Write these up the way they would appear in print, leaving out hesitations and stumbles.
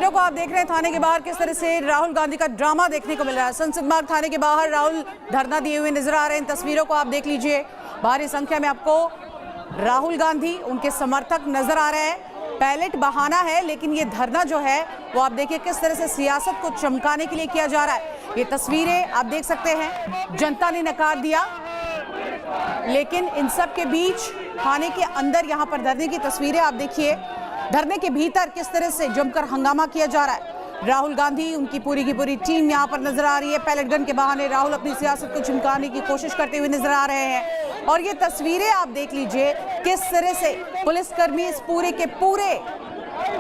तस्वीरों को आप देख रहे हैं थाने के बाहर किस तरह से राहुल गांधी का ड्रामा देखने को मिल रहा है। संसद मार्ग थाने के बाहर राहुल धरना दिए हुए नजर आ रहे हैं। इन तस्वीरों को आप देख लीजिए, भारी संख्या में आपको राहुल गांधी उनके समर्थक नजर आ रहे हैं। पैलेट बहाना है, लेकिन ये धरना जो है वो आप देखिए किस तरह से सियासत को चमकाने के लिए किया जा रहा है। ये तस्वीरें आप देख सकते हैं, जनता ने नकार दिया, लेकिन इन सब के बीच थाने के अंदर यहाँ पर धरने की तस्वीरें आप देखिए। धरने के भीतर किस तरह से जमकर हंगामा किया जा रहा है। राहुल गांधी, उनकी पूरी की पूरी टीम यहाँ पर नजर आ रही है। पैलेट गन के बहाने राहुल अपनी सियासत को चमकाने की कोशिश करते हुए नजर आ रहे हैं। और ये तस्वीरें आप देख लीजिए किस तरह से पुलिसकर्मी इस पूरे के पूरे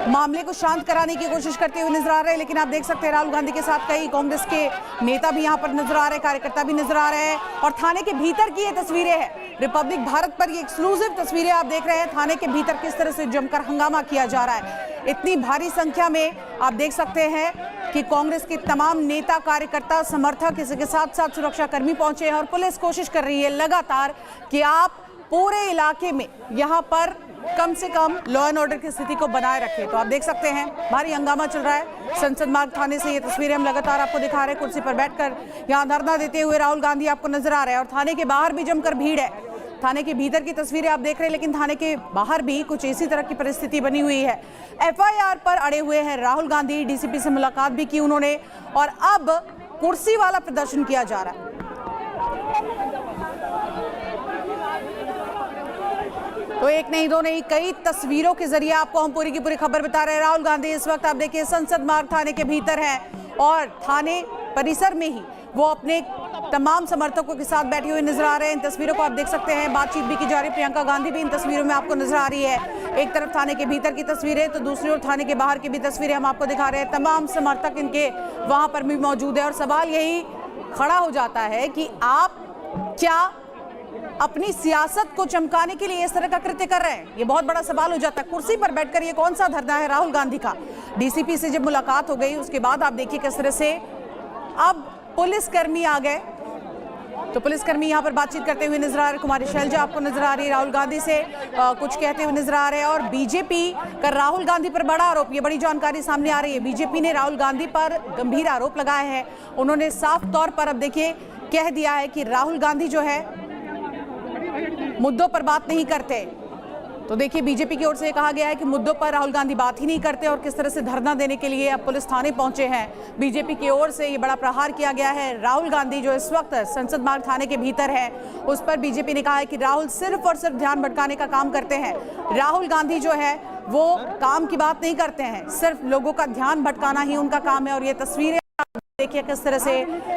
मामले को शांत कराने की कोशिश करते हुए नजर आ रहे हैं। लेकिन आप देख सकते हैं राहुल गांधी के साथ कई कांग्रेस के नेता भी यहाँ पर नजर आ रहे हैं, कार्यकर्ता भी नजर आ रहे हैं। और थाने के भीतर की ये तस्वीरें हैं, रिपब्लिक भारत पर ये एक्सक्लूसिव तस्वीरें आप देख रहे हैं। थाने के भीतर किस तरह से जमकर हंगामा किया जा रहा है। इतनी भारी संख्या में आप देख सकते हैं कि कांग्रेस के तमाम नेता, कार्यकर्ता, समर्थक, इसके साथ साथ सुरक्षा कर्मी पहुंचे हैं। और पुलिस कोशिश कर रही है लगातार कि आप पूरे इलाके में यहाँ पर कम से कम लॉ एंड ऑर्डर की स्थिति को बनाए रखें। तो आप देख सकते हैं भारी हंगामा चल रहा है संसद मार्ग थाने से। ये तस्वीरें हम लगातार आपको दिखा रहे हैं। कुर्सी पर बैठकर यहाँ धरना देते हुए राहुल गांधी आपको नजर आ रहे हैं। और थाने के बाहर भी जमकर भीड़ है। थाने के भीतर की तस्वीरें आप देख रहे हैं, लेकिन थाने के बाहर भी कुछ इसी तरह की परिस्थिति बनी हुई है। एफआईआर पर अड़े हुए हैं राहुल गांधी। डीसीपी से मुलाकात भी की उन्होंने, और अब कुर्सी वाला प्रदर्शन किया जा रहा है। तो एक नहीं, दो नहीं, कई तस्वीरों के जरिए आपको हम पूरी की पूरी खबर बता रहे हैं। राहुल गांधी इस वक्त आप देखिए संसद मार्ग थाने के भीतर हैं और थाने परिसर में ही वो अपने तमाम समर्थकों के साथ बैठे हुए नजर आ रहे हैं। इन तस्वीरों को आप देख सकते हैं, बातचीत भी की जा रही है। प्रियंका गांधी भी इन तस्वीरों में आपको नजर आ रही है। एक तरफ थाने के भीतर की तस्वीरें, तो दूसरी ओर थाने के बाहर की भी तस्वीरें हम आपको दिखा रहे हैं। तमाम समर्थक इनके वहां पर भी मौजूद है। और सवाल यही खड़ा हो जाता है कि आप क्या अपनी सियासत को चमकाने के लिए इस तरह का कृत्य कर रहे हैं? ये बहुत बड़ा सवाल हो जाता है। कुर्सी पर बैठकर ये कौन सा धरना है राहुल गांधी का? डीसीपी से जब मुलाकात हो गई उसके बाद आप देखिए किस तरह से अब पुलिसकर्मी आ गए। तो पुलिसकर्मी यहाँ पर बातचीत करते हुए नजर आ रहे। कुमारी शैलजा आपको नजर आ रही है, राहुल गांधी से कुछ कहते हुए नजर आ रहे हैं। और बीजेपी का राहुल गांधी पर बड़ा आरोप, ये बड़ी जानकारी सामने आ रही है। बीजेपी ने राहुल गांधी पर गंभीर आरोप लगाए हैं। उन्होंने साफ तौर पर अब देखिए कह दिया है कि राहुल गांधी जो है मुद्दों पर बात नहीं करते। तो देखिए बीजेपी की ओर से कहा गया है कि मुद्दों पर राहुल गांधी बात ही नहीं करते। और किस तरह से धरना देने के लिए अब पुलिस थाने पहुंचे हैं। बीजेपी की ओर से ये बड़ा प्रहार किया गया है। राहुल गांधी जो इस वक्त संसद मार्ग थाने के भीतर है, उस पर बीजेपी ने कहा है कि राहुल सिर्फ और सिर्फ ध्यान भटकाने का काम करते हैं। राहुल गांधी जो है वो काम की बात नहीं करते हैं, सिर्फ लोगों का ध्यान भटकाना ही उनका काम है। और ये तस्वीरें देखिए किस तरह से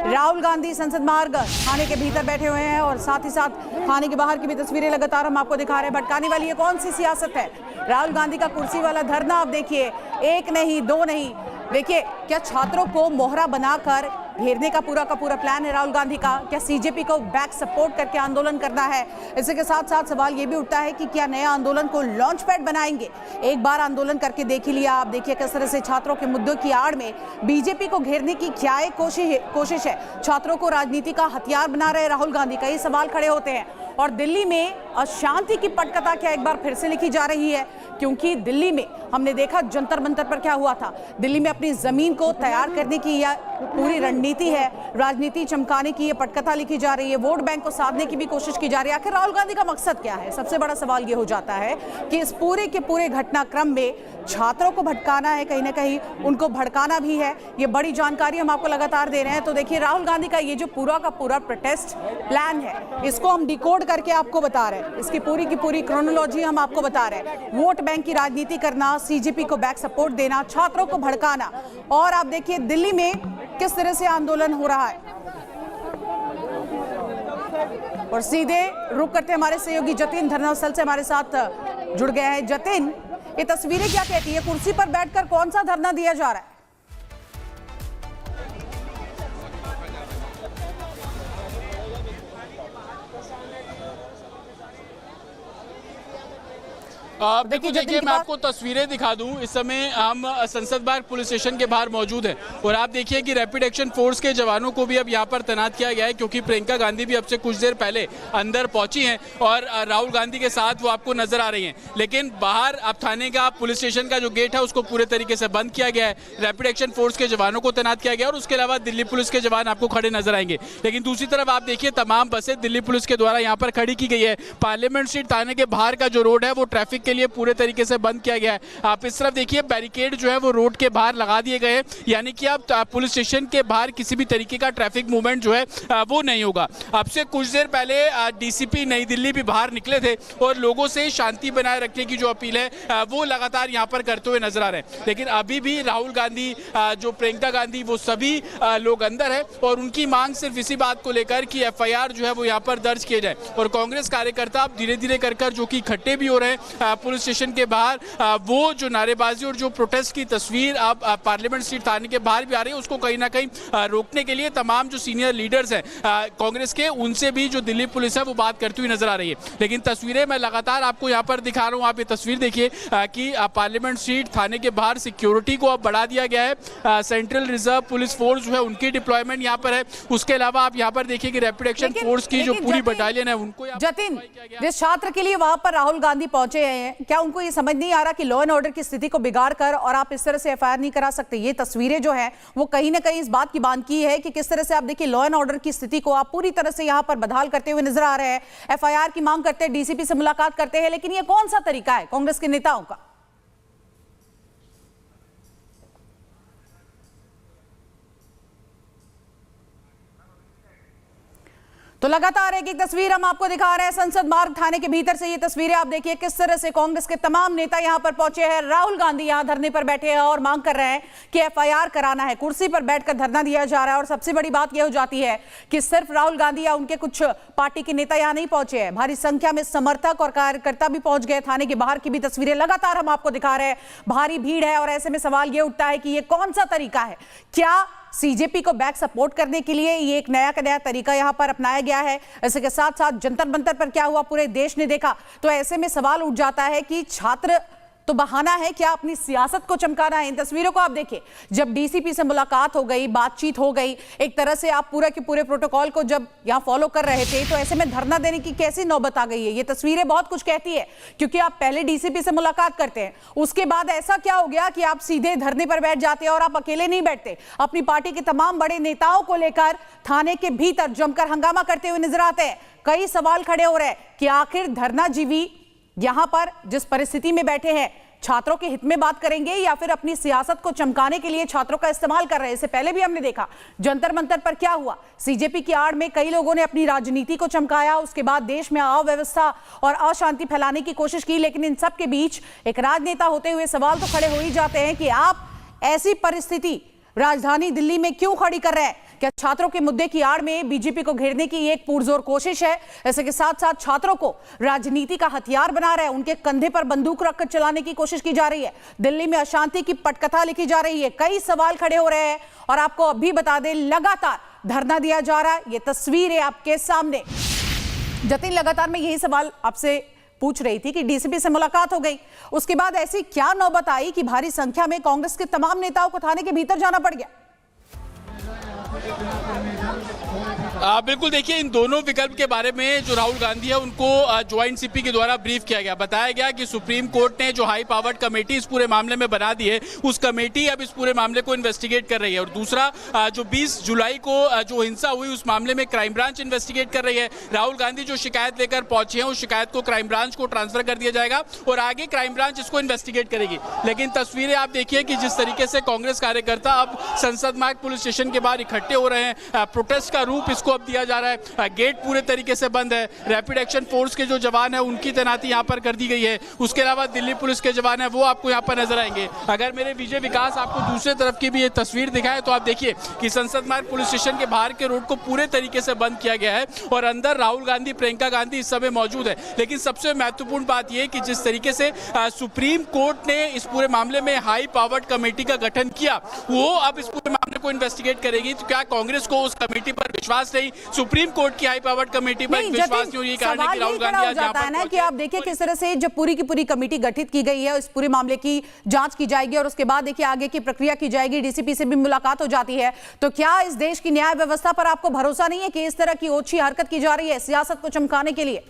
राहुल गांधी संसद मार्ग थाने के भीतर बैठे हुए हैं। और साथ ही साथ थाने के बाहर की भी तस्वीरें लगातार हम आपको दिखा रहे हैं। भटकाने वाली ये कौन सी सियासत है? राहुल गांधी का कुर्सी वाला धरना आप देखिए, एक नहीं, दो नहीं। देखिए क्या छात्रों को मोहरा बनाकर घेरने का पूरा प्लान है राहुल गांधी का? क्या सीजेपी को बैक सपोर्ट करके आंदोलन करना है? इसी के साथ साथ सवाल ये भी उठता है कि क्या नया आंदोलन को लॉन्च पैड बनाएंगे? एक बार आंदोलन करके देख ही लिया। आप देखिए किस तरह से छात्रों के मुद्दों की आड़ में बीजेपी को घेरने की क्या एक कोशिश है? छात्रों को राजनीति का हथियार बना रहे राहुल गांधी, कई सवाल खड़े होते हैं। और दिल्ली में अशांति की पटकथा क्या एक बार फिर से लिखी जा रही है? क्योंकि दिल्ली में हमने देखा जंतर मंतर पर क्या हुआ था। दिल्ली में अपनी जमीन को तैयार करने की यह पूरी रणनीति है, राजनीति चमकाने की ये पटकथा लिखी जा रही है। वोट बैंक को साधने की भी कोशिश की जा रही है। आखिर राहुल गांधी का मकसद क्या है? सबसे बड़ा सवाल ये हो जाता है कि इस पूरे के पूरे घटनाक्रम में छात्रों को भटकाना है, कहीं ना कहीं उनको भड़काना भी है। ये बड़ी जानकारी हम आपको लगातार दे रहे हैं। तो देखिए राहुल गांधी का ये जो पूरा का पूरा प्रोटेस्ट प्लान है, इसको हम डिकोड करके आपको बता रहे हैं। इसकी पूरी की पूरी क्रोनोलॉजी हम आपको बता रहे हैं। वोट बैंक की राजनीति करना, सीजेपी को बैक सपोर्ट देना, छात्रों को भड़काना। और आप देखिए दिल्ली में किस तरह से आंदोलन हो रहा है। और सीधे रुक करते हमारे सहयोगी जतिन धरनास्थल से हमारे साथ जुड़ गए हैं। जतिन, ये तस्वीरें क्या कहती है? कुर्सी पर बैठकर कौन सा धरना दिया जा रहा है? देखिए मैं आपको तस्वीरें दिखा दूं। इस समय हम संसद बाग पुलिस स्टेशन के बाहर मौजूद हैं और आप देखिए कि रैपिड एक्शन फोर्स के जवानों को भी अब यहां पर तैनात किया गया है, क्योंकि प्रियंका गांधी भी अब से कुछ देर पहले अंदर पहुंची हैं और राहुल गांधी के साथ वो आपको नजर आ रही हैं। लेकिन बाहर अब थाने का पुलिस स्टेशन का जो गेट है उसको पूरे तरीके से बंद किया गया है, रैपिड एक्शन फोर्स के जवानों को तैनात किया गया और उसके अलावा दिल्ली पुलिस के जवान आपको खड़े नजर आएंगे। लेकिन दूसरी तरफ आप देखिए तमाम बसें दिल्ली पुलिस के द्वारा यहाँ पर खड़ी की गई है। पार्लियामेंट स्ट्रीट थाने के बाहर का जो रोड है वो ट्रैफिक के लिए पूरे तरीके से बंद किया गया है। आप इस तरफ देखिए बैरिकेड जो है वो रोड के बाहर लगा दिए गए हैं, यानी कि आप पुलिस स्टेशन के बाहर किसी भी तरीके का ट्रैफिक मूवमेंट जो है वो नहीं होगा। अब से कुछ देर पहले डीसीपी नई दिल्ली भी बाहर निकले थे और लोगों से शांति बनाए रखने की जो अपील है वो लगातार यहाँ पर करते हुए नजर आ रहे हैं। लेकिन अभी भी राहुल गांधी, जो प्रियंका गांधी, वो सभी लोग अंदर है और उनकी मांग सिर्फ इसी बात को लेकर कि एफआईआर जो है वो यहाँ पर दर्ज किए जाए। और कांग्रेस कार्यकर्ता अब धीरे धीरे कर जो कि इकट्ठे भी हो रहे हैं पुलिस स्टेशन के बाहर, वो जो नारेबाजी और जो प्रोटेस्ट की तस्वीर अब पार्लियामेंट स्ट्रीट थाने के बाहर भी आ रही है, उसको कहीं ना कहीं रोकने के लिए तमाम जो सीनियर लीडर्स हैं कांग्रेस के, उनसे भी जो दिल्ली पुलिस है वो बात करती हुई नजर आ रही है। लेकिन तस्वीरें मैं लगातार आपको यहाँ पर दिखा रहा हूँ। आप ये तस्वीर देखिए कि पार्लियामेंट स्ट्रीट थाने के बाहर सिक्योरिटी को अब बढ़ा दिया गया है। सेंट्रल रिजर्व पुलिस फोर्स जो है उनकी डिप्लॉयमेंट यहाँ पर है। उसके अलावा आप यहाँ पर देखिए कि रैपिड एक्शन फोर्स की जो पूरी बटालियन है उनको जतिन, जिस छात्र के लिए वहां पर राहुल गांधी पहुंचे हैं, क्या उनको ये समझ नहीं आ रहा कि लॉ एंड ऑर्डर की स्थिति को बिगाड़ कर और आप इस तरह से एफआईआर नहीं करा सकते? ये तस्वीरें जो है वो कहीं ना कहीं इस बात की बानगी है कि किस तरह से आप देखिए लॉ एंड ऑर्डर की स्थिति को आप पूरी तरह से यहां पर बदहाल करते हुए नजर आ रहे हैं। एफआईआर की मांग करते हैं, डीसीपी से मुलाकात करते हैं, लेकिन ये कौन सा तरीका है कांग्रेस के नेताओं का? तो लगातार एक एक तस्वीर हम आपको दिखा रहे हैं संसद मार्ग थाने के भीतर से। ये तस्वीरें आप देखिए किस तरह से कांग्रेस के तमाम नेता यहां पर पहुंचे हैं। राहुल गांधी यहां धरने पर बैठे हैं और मांग कर रहे हैं कि एफआईआर कराना है। कुर्सी पर बैठकर धरना दिया जा रहा है और सबसे बड़ी बात यह हो जाती है कि सिर्फ राहुल गांधी या उनके कुछ पार्टी के नेता यहां नहीं पहुंचे हैं, भारी संख्या में समर्थक और कार्यकर्ता भी पहुंच गए। थाने के बाहर की भी तस्वीरें लगातार हम आपको दिखा रहे हैं। भारी भीड़ है और ऐसे में सवाल यह उठता है कि यह कौन सा तरीका है? क्या सीजेपी को बैक सपोर्ट करने के लिए ये एक नया तरीका यहां पर अपनाया गया है? इसके साथ साथ जंतर मंतर पर क्या हुआ पूरे देश ने देखा। तो ऐसे में सवाल उठ जाता है कि छात्र तो बहाना है, क्या अपनी सियासत को चमकाना है? इन तस्वीरों को आप देखिए, जब डीसीपी से मुलाकात हो गई, बातचीत हो गई, एक तरह से आप पूरा के पूरे प्रोटोकॉल को जब यहां फॉलो कर रहे थे, तो ऐसे में धरना देने की कैसी नौबत आ गई है? ये तस्वीरें बहुत कुछ कहती है, क्योंकि आप पहले डीसीपी से मुलाकात करते हैं, उसके बाद ऐसा क्या हो गया कि आप सीधे धरने पर बैठ जाते हैं और आप अकेले नहीं बैठते, अपनी पार्टी के तमाम बड़े नेताओं को लेकर थाने के भीतर जमकर हंगामा करते हुए नजर आते हैं। कई सवाल खड़े हो रहे हैं कि आखिर धरना जीवी यहां पर जिस परिस्थिति में बैठे हैं, छात्रों के हित में बात करेंगे या फिर अपनी सियासत को चमकाने के लिए छात्रों का इस्तेमाल कर रहे हैं? इससे पहले भी हमने देखा जंतर मंतर पर क्या हुआ। सीजेपी की आड़ में कई लोगों ने अपनी राजनीति को चमकाया, उसके बाद देश में अव्यवस्था और अशांति फैलाने की कोशिश की। लेकिन इन सब के बीच एक राजनेता होते हुए सवाल तो खड़े हो ही जाते हैं कि आप ऐसी परिस्थिति राजधानी दिल्ली में क्यों खड़ी कर रहे हैं? क्या छात्रों के मुद्दे की आड़ में बीजेपी को घेरने की एक पुरजोर कोशिश है? ऐसे के साथ साथ छात्रों को राजनीति का हथियार बना रहा है, उनके कंधे पर बंदूक रखकर चलाने की कोशिश की जा रही है, दिल्ली में अशांति की पटकथा लिखी जा रही है। कई सवाल खड़े हो रहे हैं और आपको अभी बता दें लगातार धरना दिया जा रहा है। ये तस्वीरें आपके सामने। जतिन, लगातार मैं यही सवाल आपसे पूछ रही थी कि डीसीपी से मुलाकात हो गई, उसके बाद ऐसी क्या नौबत आई कि भारी संख्या में कांग्रेस के तमाम नेताओं को थाने के भीतर जाना पड़ गया? बिल्कुल, देखिए इन दोनों विकल्प के बारे में जो राहुल गांधी है उनको ज्वाइंट सीपी के द्वारा ब्रीफ किया गया। बताया गया कि सुप्रीम कोर्ट ने जो हाई पावर्ड कमेटी इस पूरे मामले में बना दी है, उस कमेटी अब इस पूरे मामले को इन्वेस्टिगेट कर रही है। और दूसरा, जो 20 जुलाई को जो हिंसा हुई उस मामले में क्राइम ब्रांच इन्वेस्टिगेट कर रही है। राहुल गांधी जो शिकायत लेकर पहुंचे हैं उस शिकायत को क्राइम ब्रांच को ट्रांसफर कर दिया जाएगा और आगे क्राइम ब्रांच इसको इन्वेस्टिगेट करेगी। लेकिन तस्वीरें आप देखिए कि जिस तरीके से कांग्रेस कार्यकर्ता अब संसद मार्ग पुलिस स्टेशन के बाहर इकट्ठे हो रहे हैं, प्रोटेस्ट का रूप इसको अब दिया जा रहा है। गेट पूरे तरीके से बंद है, रैपिड एक्शन फोर्स के जो जवान है उनकी तैनाती यहाँ पर कर दी गई है। उसके अलावा दिल्ली पुलिस के जवान है वो आपको यहाँ पर नजर आएंगे। अगर मेरे विजय विकास आपको दूसरे तरफ की भी ये तस्वीर दिखाए तो आप देखिए कि संसद मार्ग पुलिस स्टेशन के बाहर के रोड को पूरे तरीके से बंद किया गया है और अंदर राहुल गांधी, प्रियंका गांधी इस समय मौजूद है। लेकिन सबसे महत्वपूर्ण बात यह कि जिस तरीके से सुप्रीम कोर्ट ने इस पूरे मामले में हाई पावर्ड कमेटी का गठन किया, वो अब इस पूरे मामले को इन्वेस्टिगेट करेगी। तो क्या कांग्रेस को उस कमेटी पर विश्वास नहीं, सुप्रीम कोर्ट की हाई पावर्ड कमेटी पर विश्वास नहीं, ये कारण है कि राहुल गांधी आज यहाँ पर ना कि आप देखिए किस तरह से जब पूरी की पूरी कमेटी गठित की गई है, इस पूरे मामले की जांच की जाएगी और उसके बाद देखिए आगे की प्रक्रिया की जाएगी, डीसीपी से भी मुलाकात हो जाती है, तो क्या इस देश की न्याय व्यवस्था पर आपको भरोसा नहीं है कि इस तरह की ओछी हरकत की जा रही है सियासत को चमकाने के लिए?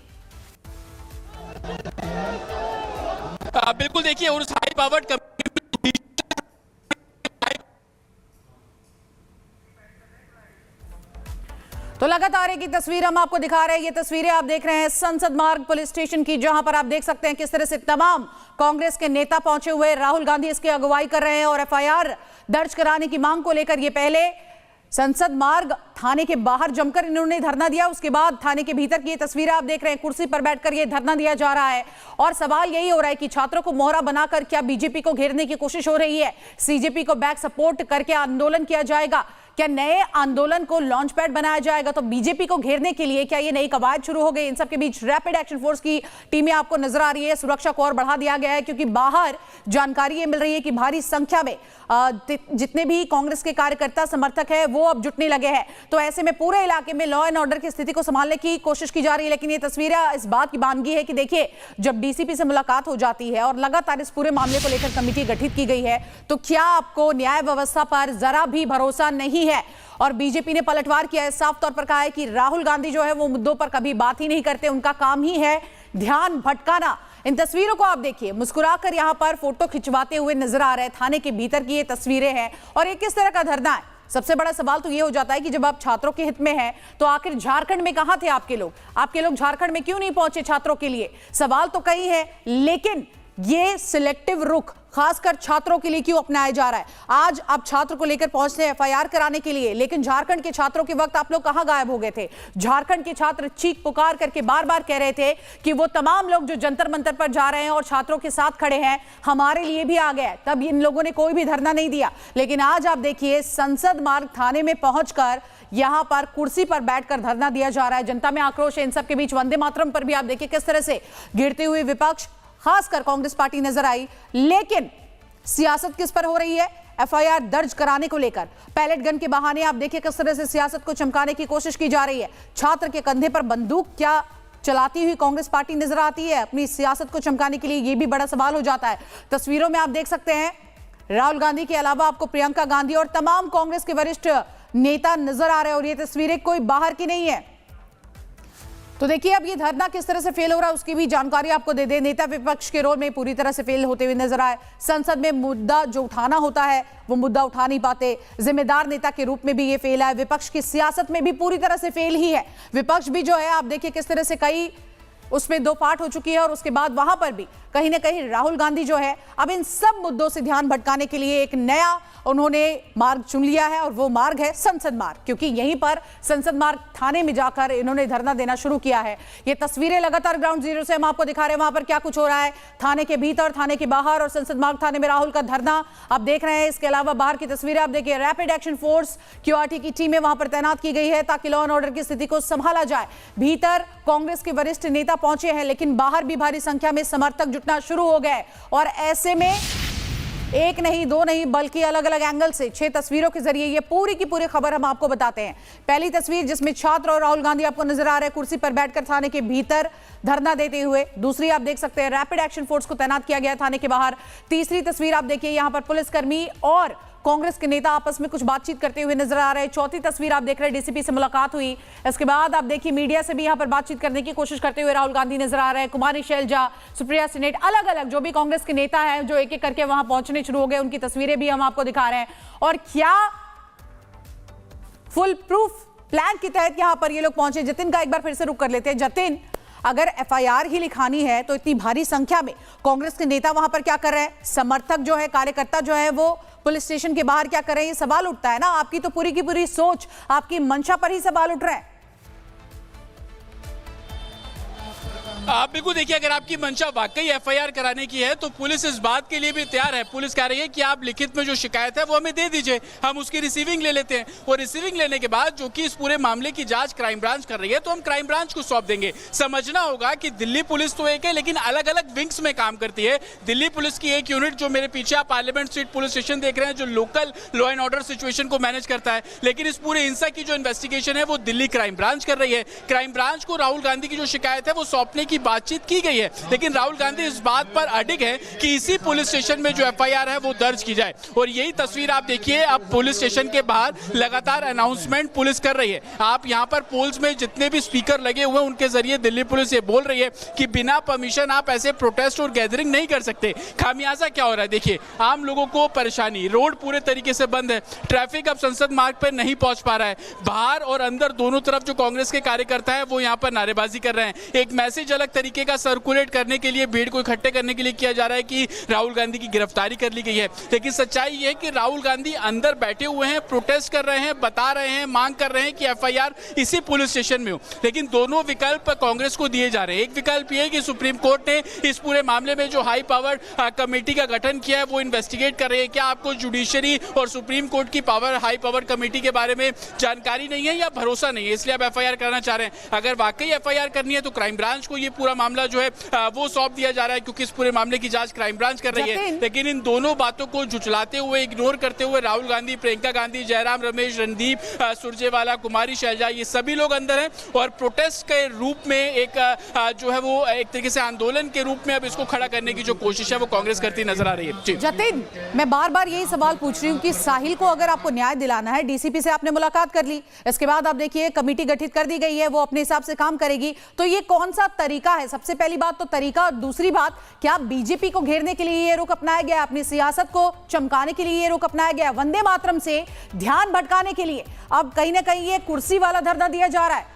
बिल्कुल, देखिए उस हाई पावर्ड कमेटी तो लगातार एक तस्वीर हम आपको दिखा रहे हैं। ये तस्वीरें आप देख रहे हैं संसद मार्ग पुलिस स्टेशन की, जहां पर आप देख सकते हैं किस तरह से तमाम कांग्रेस के नेता पहुंचे हुए, राहुल गांधी इसकी अगुवाई कर रहे हैं और एफआईआर दर्ज कराने की मांग को लेकर ये पहले संसद मार्ग थाने के बाहर जमकर इन्होंने धरना दिया, उसके बाद थाने के भीतर की ये तस्वीरें आप देख रहे हैं, कुर्सी पर बैठकर ये धरना दिया जा रहा है और सवाल यही हो रहा है कि छात्रों को मोहरा बनाकर क्या बीजेपी को घेरने की कोशिश हो रही है? सीजेपी को बैक सपोर्ट करके आंदोलन किया जाएगा? क्या नए आंदोलन को लॉन्च पैड बनाया जाएगा? तो बीजेपी को घेरने के लिए क्या ये नई कवायद शुरू हो गई? इन सब के बीच रैपिड एक्शन फोर्स की टीमें आपको नजर आ रही है, सुरक्षा को और बढ़ा दिया गया है क्योंकि बाहर जानकारी ये मिल रही है कि भारी संख्या में जितने भी कांग्रेस के कार्यकर्ता समर्थक है वो अब जुटने लगे हैं। तो ऐसे में पूरे इलाके में लॉ एंड ऑर्डर की स्थिति को संभालने की कोशिश की जा रही है। लेकिन ये तस्वीरें इस बात की बानगी है कि देखिए जब डीसीपी से मुलाकात हो जाती है और लगातार इस पूरे मामले को लेकर कमेटी गठित की गई है, तो क्या आपको न्याय व्यवस्था पर जरा भी भरोसा नहीं है? और बीजेपी ने पलटवार किया है, साफ तौर पर कहा है कि राहुल गांधी जो है वो मुद्दों पर कभी बात ही नहीं करते, उनका काम ही है ध्यान भटकाना। इन तस्वीरों को आप देखिए, मुस्कुराकर यहां पर फोटो खिंचवाते हुए नजर आ रहे हैं, थाने के भीतर की ये तस्वीरें हैं और ये किस तरह का धरना है? सबसे बड़ा सवाल तो ये हो जाता है कि जब आप छात्रों के हित में हैं तो आखिर झारखंड में कहां थे आपके लोग झारखंड में क्यों नहीं पहुंचे छात्रों के लिए? सवाल तो कई है, लेकिन ये सिलेक्टिव रुख खासकर छात्रों के लिए क्यों अपनाया जा रहा है? आज आप छात्र को लेकर पहुंचते हैं एफआईआर कराने के लिए, लेकिन झारखंड के छात्रों के वक्त आप लोग कहां गायब हो गए थे? झारखंड के छात्र चीख पुकार करके बार बार कह रहे थे कि वो तमाम लोग जो जंतर मंतर पर जा रहे हैं और छात्रों के साथ खड़े हैं हमारे लिए भी आ गए। तब इन लोगों ने कोई भी धरना नहीं दिया, लेकिन आज आप देखिए संसद मार्ग थाने में पहुंचकर यहां पर कुर्सी पर बैठकर धरना दिया जा रहा है। जनता में आक्रोश है। इन सबके बीच वंदे मातरम पर भी आप देखिए किस तरह से गिरते हुए विपक्ष खासकर कांग्रेस पार्टी नजर आई। लेकिन सियासत किस पर हो रही है? एफआईआर दर्ज कराने को लेकर पैलेट गन के बहाने आप देखिए किस तरह से सियासत को चमकाने की कोशिश की जा रही है। छात्र के कंधे पर बंदूक क्या चलाती हुई कांग्रेस पार्टी नजर आती है अपनी सियासत को चमकाने के लिए? यह भी बड़ा सवाल हो जाता है। तस्वीरों में आप देख सकते हैं राहुल गांधी के अलावा आपको प्रियंका गांधी और तमाम कांग्रेस के वरिष्ठ नेता नजर आ रहे हैं और ये तस्वीरें कोई बाहर की नहीं है। तो देखिए अब ये धरना किस तरह से फेल हो रहा है उसकी भी जानकारी आपको दे दे। नेता विपक्ष के रोल में पूरी तरह से फेल होते हुए नजर आए। संसद में मुद्दा जो उठाना होता है वो मुद्दा उठा नहीं पाते। जिम्मेदार नेता के रूप में भी ये फेल है। विपक्ष की सियासत में भी पूरी तरह से फेल ही है। विपक्ष भी जो है आप देखिए किस तरह से कई उसमें दो पार्ट हो चुकी है और उसके बाद वहां पर भी कहीं ना कहीं राहुल गांधी जो है अब इन सब मुद्दों से ध्यान भटकाने के लिए एक नया उन्होंने मार्ग चुन लिया है और वो मार्ग है संसद मार्ग, क्योंकि यहीं पर संसद मार्ग थाने में जाकर इन्होंने धरना देना शुरू किया है। ये तस्वीरें लगातार ग्राउंड जीरो से हम आपको दिखा रहे हैं, वहां पर क्या कुछ हो रहा है थाने के भीतर, थाने के बाहर और संसद मार्ग थाने में राहुल का धरना आप देख रहे हैं। इसके अलावा बाहर की तस्वीरें आप देखिए, रैपिड एक्शन फोर्स क्यूआरटी की टीमें वहां पर तैनात की गई है ताकि लॉ एंड ऑर्डर की स्थिति को संभाला जाए। भीतर कांग्रेस के वरिष्ठ नेता पहुंचे हैं, लेकिन बाहर भी भारी संख्या में समर्थक जुटना शुरू हो गए और ऐसे में एक नहीं दो नहीं बल्कि अलग अलग एंगल से 6 तस्वीरों के जरिए ये पूरी की पूरी खबर हम आपको बताते हैं। पहली तस्वीर जिसमें छात्र और राहुल गांधी आपको नजर आ रहे हैं कुर्सी पर बैठकर थाने के भीतर धरना देते हुए। दूसरी आप देख सकते हैं रैपिड एक्शन फोर्स को तैनात किया गया थाने के बाहर। तीसरी तस्वीर आप देखिए, यहां पर पुलिसकर्मी और कांग्रेस के नेता आपस में कुछ बातचीत करते हुए नजर आ रहे हैं। चौथी तस्वीर आप देख रहे हैं, डीसीपी से मुलाकात हुई। इसके बाद आप देखिए मीडिया से भी यहां पर बातचीत करने की कोशिश करते हुए राहुल गांधी नजर आ रहे हैं। कुमारी शैलजा, सुप्रिया सिनेट, अलग अलग जो भी कांग्रेस के नेता हैं जो एक एक करके वहां पहुंचने शुरू हो गए, उनकी तस्वीरें भी हम आपको दिखा रहे हैं। और क्या फुल प्रूफ प्लान के तहत यहां पर ये लोग पहुंचे? जतिन का एक बार फिर से रुक कर लेते हैं। जतिन, अगर एफआईआर ही लिखानी है तो इतनी भारी संख्या में कांग्रेस के नेता वहां पर क्या कर रहे हैं? समर्थक जो है, कार्यकर्ता जो है वो पुलिस स्टेशन के बाहर क्या कर रहे हैं? ये सवाल उठता है ना। आपकी तो पूरी की पूरी सोच, आपकी मंशा पर ही सवाल उठ रहा है। आप बिल्कुल देखिए, अगर आपकी मंशा वाकई एफआईआर कराने की है तो पुलिस इस बात के लिए भी तैयार है। पुलिस कह रही है कि आप लिखित में जो शिकायत है वो हमें दे दीजिए, हम उसकी रिसीविंग ले लेते हैं और रिसीविंग लेने के बाद जो कि इस पूरे मामले की जांच क्राइम ब्रांच कर रही है तो हम क्राइम ब्रांच को सौंप देंगे। समझना होगा कि दिल्ली पुलिस तो एक है लेकिन अलग अलग विंग्स में काम करती है। दिल्ली पुलिस की एक यूनिट जो मेरे पीछे आप पार्लियामेंट स्ट्रीट पुलिस स्टेशन देख रहे हैं, जो local law and order situation को मैनेज करता है, लेकिन इस पूरे हिंसा की जो इन्वेस्टिगेशन है वो दिल्ली क्राइम ब्रांच कर रही है। क्राइम ब्रांच को राहुल गांधी की जो शिकायत है वो सौंपने की बातचीत की गई है, लेकिन राहुल गांधी इस बात पर अडिग है कि इसी पुलिस स्टेशन में जो एफआईआर है वो दर्ज की जाए। और यही तस्वीर आप देखिए, अब पुलिस स्टेशन के बाहर लगातार अनाउंसमेंट पुलिस कर रही है। आप यहां पर पोल्स में जितने भी स्पीकर लगे हुए हैं उनके जरिए दिल्ली पुलिस ये बोल रही है कि बिना परमिशन आप ऐसे प्रोटेस्ट और गैदरिंग नहीं कर सकते। खामियाजा क्या हो रहा है देखिए, आम लोगों को परेशानी, रोड पूरे तरीके से बंद है, ट्रैफिक अब संसद मार्ग पर नहीं पहुंच पा रहा है, बाहर और अंदर दोनों तरफ जो कांग्रेस के कार्यकर्ता है वो यहां पर नारेबाजी कर रहे हैं। एक मैसेज अलग तरीके का सर्कुलेट करने के लिए, भीड़ को इकट्ठे करने के लिए किया जा रहा है कि राहुल गांधी की गिरफ्तारी कर ली गई है, लेकिन सच्चाई ये है कि राहुल गांधी अंदर बैठे हुए हैं, प्रोटेस्ट कर रहे हैं, बता रहे हैं, मांग कर रहे हैं कि एफआईआर इसी पुलिस स्टेशन में हो। लेकिन दोनों विकल्प कांग्रेस को दिए जा रहे हैं। एक विकल्प ये है कि सुप्रीम कोर्ट ने इस पूरे मामले में जो हाई पावर कमेटी का गठन किया है वो इन्वेस्टिगेट कर रही है। क्या आपको जुडिशरी और सुप्रीम कोर्ट की हाई पावर कमेटी के बारे में जानकारी नहीं है या भरोसा नहीं है, इसलिए आप एफआईआर करना चाह रहे हैं? अगर वाकई एफआईआर करनी है तो क्राइम ब्रांच को ये पूरा मामला जो है वो सौंप दिया जा रहा है, क्योंकि इस पूरे मामले की जांच क्राइम ब्रांच कर रही है। लेकिन इन दोनों बातों को झुठलाते हुए, इग्नोर करते हुए राहुल गांधी, प्रियंका गांधी, जयराम रमेश, रणदीप सुरजेवाला, कुमारी शैलजा, ये सभी लोग अंदर हैं और प्रोटेस्ट के रूप में एक जो है वो एक तरीके से आंदोलन के रूप में अब इसको खड़ा करने की जो कोशिश है वो कांग्रेस करती नजर आ रही है। जतिन, मैं बार बार यही सवाल पूछ रही हूँ कि साहिल को अगर आपको न्याय दिलाना है, डीसीपी से आपने मुलाकात कर ली, इसके बाद आप देखिए कमेटी गठित कर दी गई है, वो अपने हिसाब से काम करेगी, तो ये कौन सा तरीका है? सबसे पहली बात तो तरीका, और दूसरी बात, क्या बीजेपी को घेरने के लिए ये रुख अपनाया गया, अपनी सियासत को चमकाने के लिए ये रुख अपनाया गया, वंदे मातरम से ध्यान भटकाने के लिए अब कहीं ना कहीं ये कुर्सी वाला धरना दिया जा रहा है?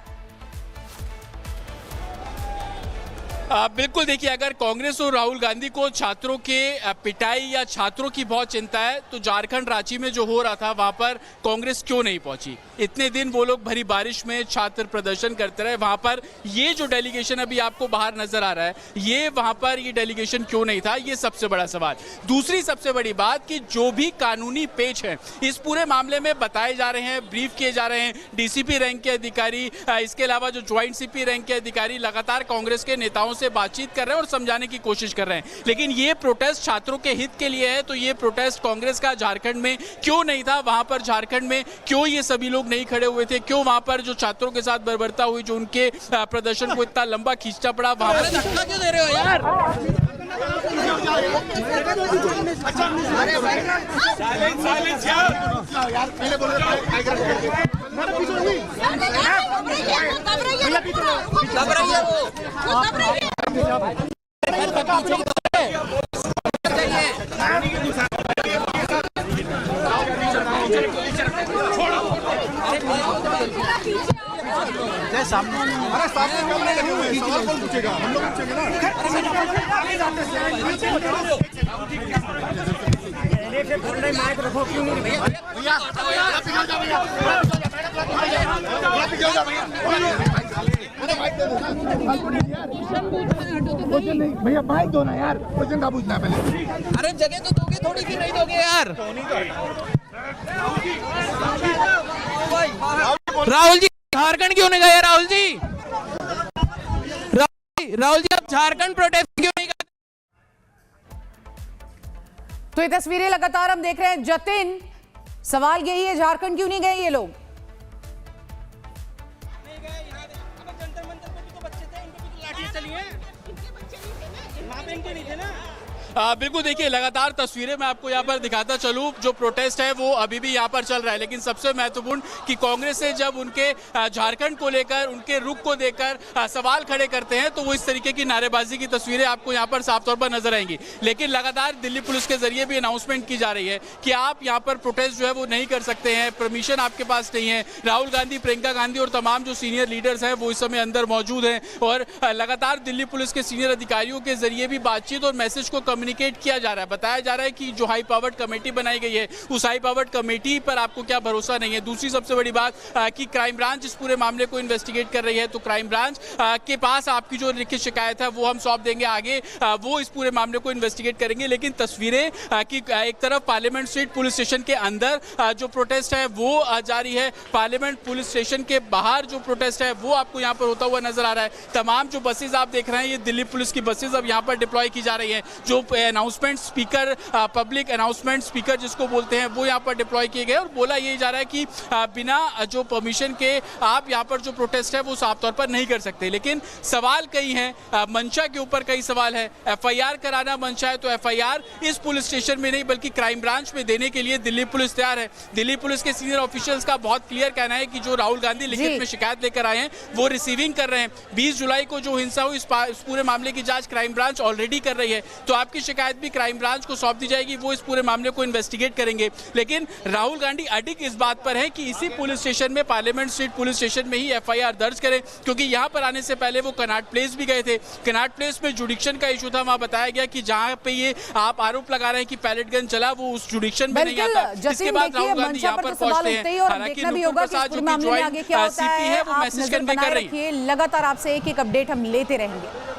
बिल्कुल देखिए, अगर कांग्रेस और राहुल गांधी को छात्रों के पिटाई या छात्रों की बहुत चिंता है तो झारखंड रांची में जो हो रहा था वहां पर कांग्रेस क्यों नहीं पहुंची? इतने दिन वो लोग भरी बारिश में छात्र प्रदर्शन करते रहे, वहां पर ये जो डेलीगेशन अभी आपको बाहर नजर आ रहा है, ये वहां पर ये डेलीगेशन क्यों नहीं था? ये सबसे बड़ा सवाल। दूसरी सबसे बड़ी बात कि जो भी कानूनी पेच है इस पूरे मामले में बताए जा रहे हैं, ब्रीफ किए जा रहे हैं, डीसीपी रैंक के अधिकारी, इसके अलावा जो ज्वाइंट सीपी रैंक के अधिकारी लगातार कांग्रेस के नेताओं से बातचीत कर रहे हैं और समझाने की कोशिश कर रहे हैं। लेकिन ये प्रोटेस्ट छात्रों के हित के लिए है, तो ये प्रोटेस्ट कांग्रेस का झारखंड में क्यों नहीं था? वहां पर झारखंड में क्यों ये सभी लोग नहीं खड़े हुए थे? क्यों वहां पर जो छात्रों के साथ बर्बरता हुई, जो उनके प्रदर्शन को इतना लंबा खींचना पड़ा, वहां पर धक्का क्यों दे रहे हो यार? सामने, अरे सामने कैमरे लगे हुए हैं, सवाल कौन पूछेगा? हम लोग पूछेंगे ना। माइक रखो, क्यों नहीं भैया? भैया माइक दो ना यार, क्वेश्चन का पूछना है पहले। अरे जगह तो दोगे थोड़ी, कि नहीं दोगे यार? राहुल जी झारखंड क्यों नहीं गए? राहुल जी, राहुल जी आप झारखंड प्रोटेस्ट क्यों नहीं गए? तो ये तस्वीरें लगातार हम देख रहे हैं। जतिन, सवाल यही है, झारखंड क्यों नहीं गए ये लोग? जंतर मंतर पे भी तो बच्चे थे, इनके भी तो लाठियां चली हैं। इनके बच्चे नहीं थे ना, वहां पे इनके नहीं थे ना। बिल्कुल देखिए, लगातार तस्वीरें मैं आपको यहाँ पर दिखाता चलूँ। जो प्रोटेस्ट है वो अभी भी यहाँ पर चल रहा है, लेकिन सबसे महत्वपूर्ण कि कांग्रेस से जब उनके झारखंड को लेकर, उनके रुख को देकर सवाल खड़े करते हैं तो वो इस तरीके की नारेबाजी की तस्वीरें आपको यहाँ पर साफ तौर पर नजर आएंगी। लेकिन लगातार दिल्ली पुलिस के जरिए भी अनाउंसमेंट की जा रही है कि आप यहाँ पर प्रोटेस्ट जो है वो नहीं कर सकते हैं, परमिशन आपके पास नहीं है। राहुल गांधी, प्रियंका गांधी और तमाम जो सीनियर लीडर्स हैं वो इस समय अंदर मौजूद हैं और लगातार दिल्ली पुलिस के सीनियर अधिकारियों के जरिए भी बातचीत और मैसेज को कम्युनिकेट किया जा रहा है। बताया जा रहा है कि जो हाई पावर्ड कमेटी बनाई गई है उस हाई पावर्ड कमेटी पर आपको क्या भरोसा नहीं है। दूसरी सबसे सबसे बड़ी बात कि क्राइम ब्रांच इस पूरे मामले को इन्वेस्टिगेट कर रही है, तो क्राइम ब्रांच के पास आपकी जो लिखित शिकायत है वो हम सौंप देंगे, आगे वो इस पूरे मामले को इन्वेस्टिगेट करेंगे। लेकिन तस्वीरें कि एक तरफ पार्लियामेंट स्ट्रीट पुलिस स्टेशन के अंदर जो प्रोटेस्ट है वो जारी है, पार्लियामेंट पुलिस स्टेशन के बाहर जो प्रोटेस्ट है वो आपको यहाँ पर होता हुआ नजर आ रहा है। तमाम जो बसेज आप देख रहे हैं ये दिल्ली पुलिस की बसेज अब यहाँ पर डिप्लॉय की जा रही है। जो announcement speaker, public announcement speaker जिसको बोलते हैं, वो यहाँ पर डिप्लॉय किए गए और बोला यही जा रहा है कि बिना जो परमिशन के आप यहाँ पर जो प्रोटेस्ट है वो साफ तौर पर नहीं कर सकते। लेकिन सवाल कई हैं, मंशा के ऊपर कई सवाल है। एफआईआर कराना मंशा है तो एफआईआर इस पुलिस स्टेशन में नहीं बल्कि क्राइम ब्रांच में देने के लिए दिल्ली पुलिस तैयार है। दिल्ली पुलिस के सीनियर ऑफिशियल्स का बहुत क्लियर कहना है कि जो राहुल गांधी लिखित में शिकायत लेकर आए हैं वो रिसीविंग कर रहे हैं। 20 जुलाई को जो हिंसा हुई इस पूरे मामले की जांच क्राइम ब्रांच ऑलरेडी कर रही है, तो आपकी शिकायत भी क्राइम ब्रांच को सौंप दी जाएगी, वो इस पूरे मामले को इन्वेस्टिगेट करेंगे। लेकिन राहुल गांधी अडिग इस बात पर है कि इसी पुलिस स्टेशन में, पार्लियामेंट स्ट्रीट पुलिस स्टेशन में ही एफआईआर दर्ज करें, क्योंकि यहां पर आने से पहले वो कनॉट प्लेस भी गए थे। कनॉट प्लेस में जुडिक्शन का इशू था, वहां बताया गया कि जहां पे ये आप आरोप लगा रहे हैं कि पैलेट गन चला वो उस जुडिक्शन में नहीं आता। इसके बाद राहुल गांधी यहां पर पहुंचते हैं। हालांकि नुपुर प्रसाद जो कि ज्वाइंट सीपी है वो मैसेज कन्वे कर रही है। लगातार आपसे एक अपडेट हम लेते रहेंगे।